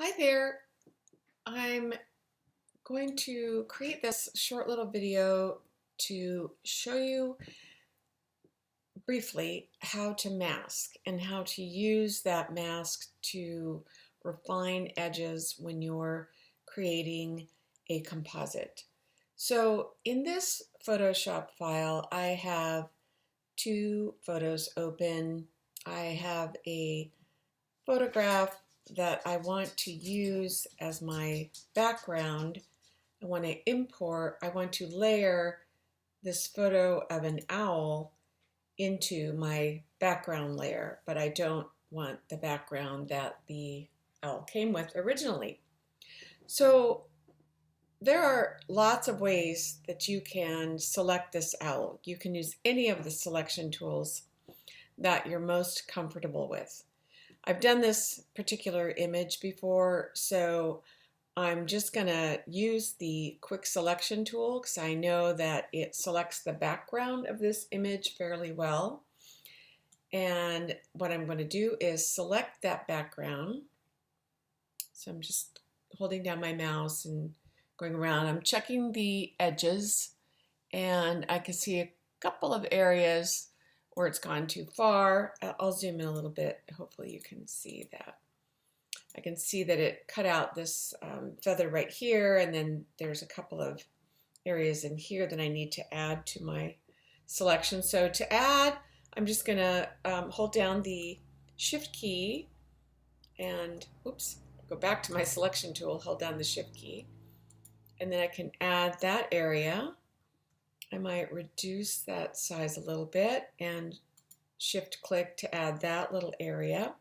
Hi there. I'm going to create this short little video to show you briefly how to mask and how to use that mask to refine edges when you're creating a composite. So in this Photoshop file, I have two photos open. I have a photograph that I want to use as my background. I want to layer this photo of an owl into my background layer, but I don't want the background that the owl came with originally. So there are lots of ways that you can select this owl. You can use any of the selection tools that you're most comfortable with. I've done this particular image before, so I'm just going to use the quick selection tool because I know that it selects the background of this image fairly well. And what I'm going to do is select that background. So I'm just holding down my mouse and going around. I'm checking the edges, and I can see a couple of areas where it's gone too far. I'll zoom in a little bit. Hopefully you can see that. I can see that it cut out this feather right here, and then there's a couple of areas in here that I need to add to my selection. So to add, I'm just going to hold down the Shift key and, oops, go back to my selection tool, hold down the Shift key, and then I can add that area. I might reduce that size a little bit and Shift click to add that little area.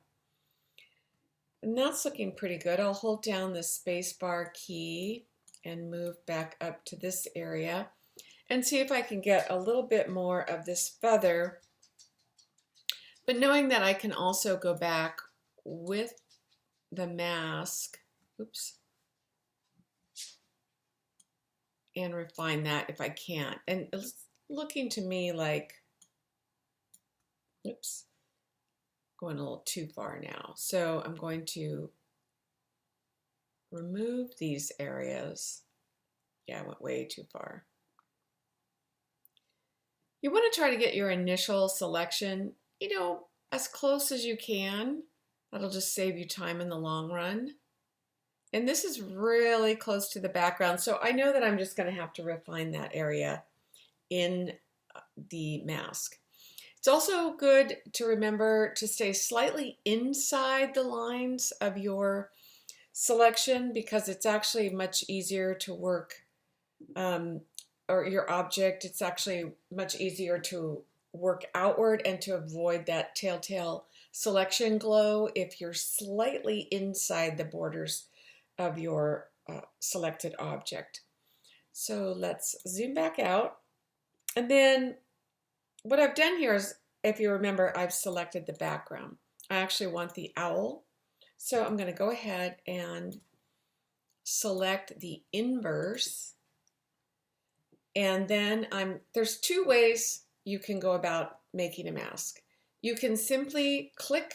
And that's looking pretty good. I'll hold down the spacebar key and move back up to this area and see if I can get a little bit more of this feather, but knowing that I can also go back with the mask, oops, and refine that if I can. And it's looking to me like, oops, going a little too far now. So I'm going to remove these areas. Yeah, I went way too far. You want to try to get your initial selection, as close as you can. That'll just save you time in the long run. And this is really close to the background, so I know that I'm just going to have to refine that area in the mask. It's also good to remember to stay slightly inside the lines of your selection because it's actually much easier to work or your object, it's actually much easier to work outward and to avoid that telltale selection glow if you're slightly inside the borders of your selected object. So let's zoom back out. And then what I've done here is, if you remember, I've selected the background. I actually want the owl. So I'm going to go ahead and select the inverse. And then there's two ways you can go about making a mask. You can simply click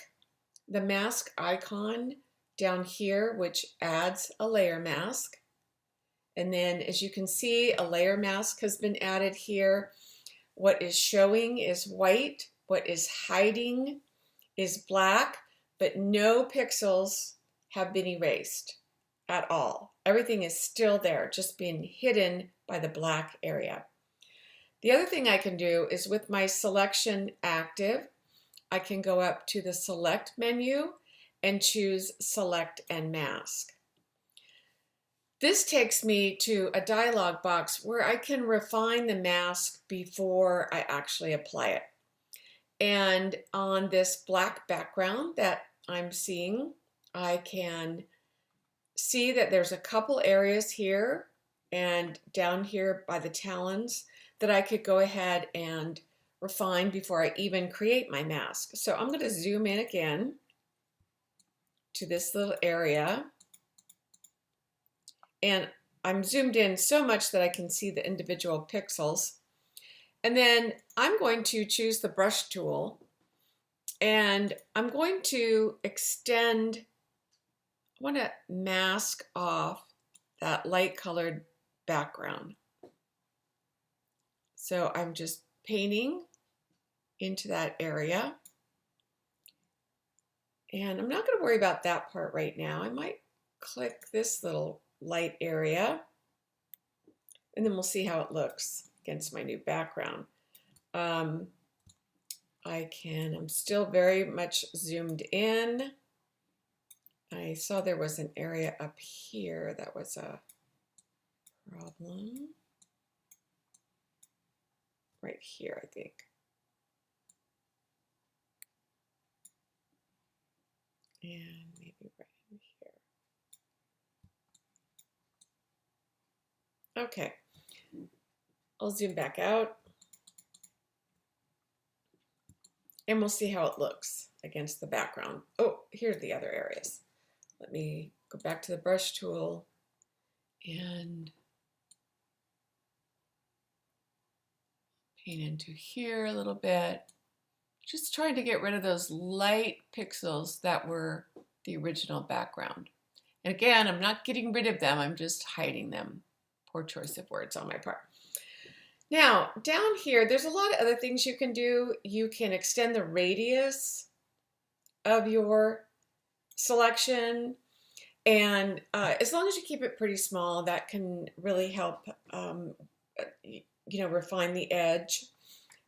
the mask icon down here, which adds a layer mask. And then as you can see, a layer mask has been added here. What is showing is white. What is hiding is black, but no pixels have been erased at all. Everything is still there, just being hidden by the black area. The other thing I can do is with my selection active, I can go up to the Select menu and choose Select and Mask. This takes me to a dialog box where I can refine the mask before I actually apply it. And on this black background that I'm seeing, I can see that there's a couple areas here and down here by the talons that I could go ahead and refine before I even create my mask. So I'm going to zoom in again to this little area, and I'm zoomed in so much that I can see the individual pixels. And then I'm going to choose the brush tool, and I'm going to extend want to mask off that light colored background. So I'm just painting into that area. And I'm not going to worry about that part right now. I might click this little light area, and then we'll see how it looks against my new background. I'm still very much zoomed in. I saw there was an area up here that was a problem. Right here, I think. And maybe right in here. Okay, I'll zoom back out. And we'll see how it looks against the background. Oh, here are the other areas. Let me go back to the brush tool and paint into here a little bit. Just trying to get rid of those light pixels that were the original background. And again, I'm not getting rid of them, I'm just hiding them. Poor choice of words on my part. Now, down here, there's a lot of other things you can do. You can extend the radius of your selection, and as long as you keep it pretty small, that can really help refine the edge.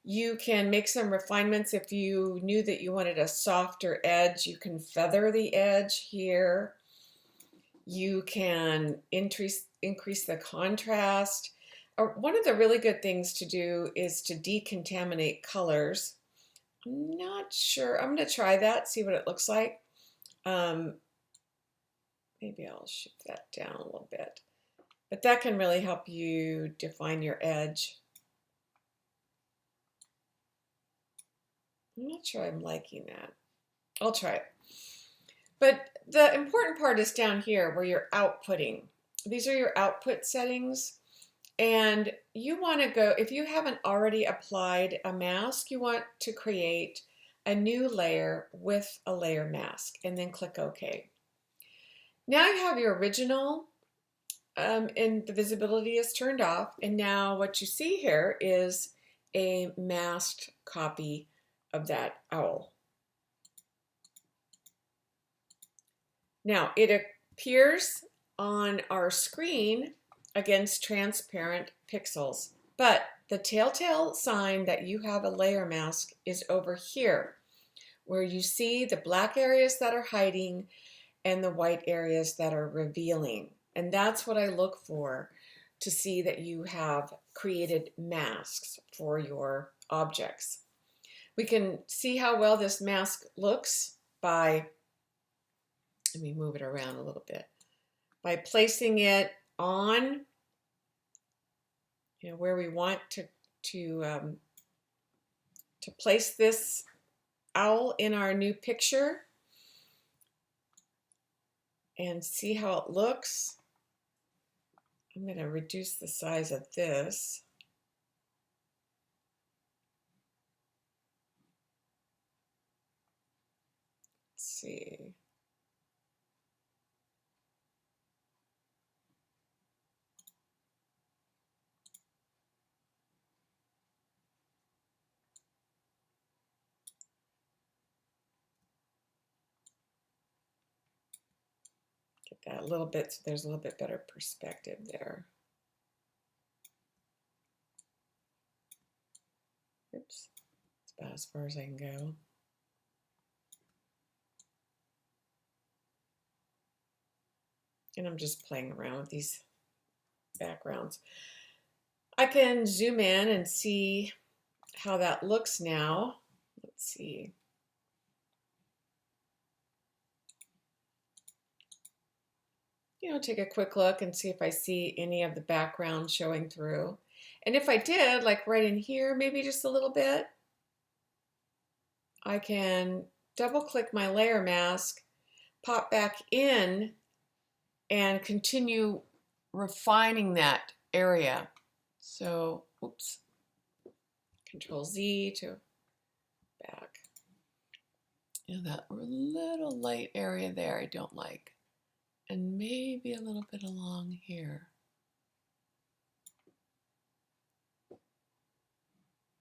You can make some refinements. If you knew that you wanted a softer edge, you can feather the edge here. You can increase the contrast. One of the really good things to do is to decontaminate colors. I'm not sure. I'm going to try that, see what it looks like. Maybe I'll shift that down a little bit. But that can really help you define your edge. I'm not sure I'm liking that. I'll try it. But the important part is down here where you're outputting. These are your output settings. And you want to go, if you haven't already applied a mask, you want to create a new layer with a layer mask and then click OK. Now you have your original and the visibility is turned off. And now what you see here is a masked copy of that owl. Now it appears on our screen against transparent pixels, but the telltale sign that you have a layer mask is over here, where you see the black areas that are hiding and the white areas that are revealing. And that's what I look for to see that you have created masks for your objects. We can see how well this mask looks by, let me move it around a little bit, by placing it on, where we want to place this owl in our new picture, and see how it looks. I'm going to reduce the size of this. Let's see. Get that a little bit so there's a little bit better perspective there. Oops, that's about as far as I can go. And I'm just playing around with these backgrounds. I can zoom in and see how that looks now. Let's see. Take a quick look and see if I see any of the background showing through. And if I did, like right in here, maybe just a little bit, I can double click my layer mask, pop back in, and continue refining that area. So, oops, Control Z to back. That little light area there I don't like. and maybe a little bit along here.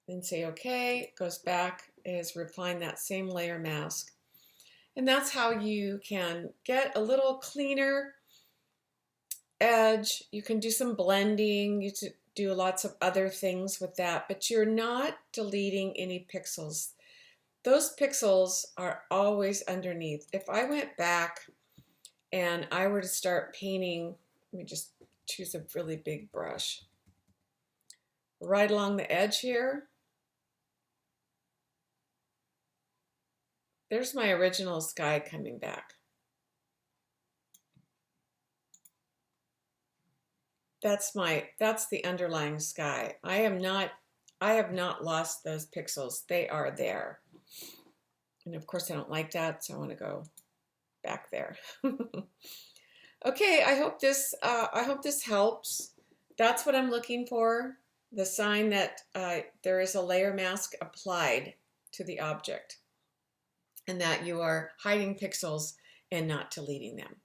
Then say okay, goes back, is applying that same layer mask. And that's how you can get a little cleaner edge. You can do some blending, you do lots of other things with that, but you're not deleting any pixels. Those pixels are always underneath. If I went back and I were to start painting, let me just choose a really big brush. Right along the edge here, there's my original sky coming back. That's the underlying sky. I have not lost those pixels. They are there. And of course I don't like that, so I want to go back there. Okay, I hope this helps. That's what I'm looking for, the sign that there is a layer mask applied to the object and that you are hiding pixels and not deleting them.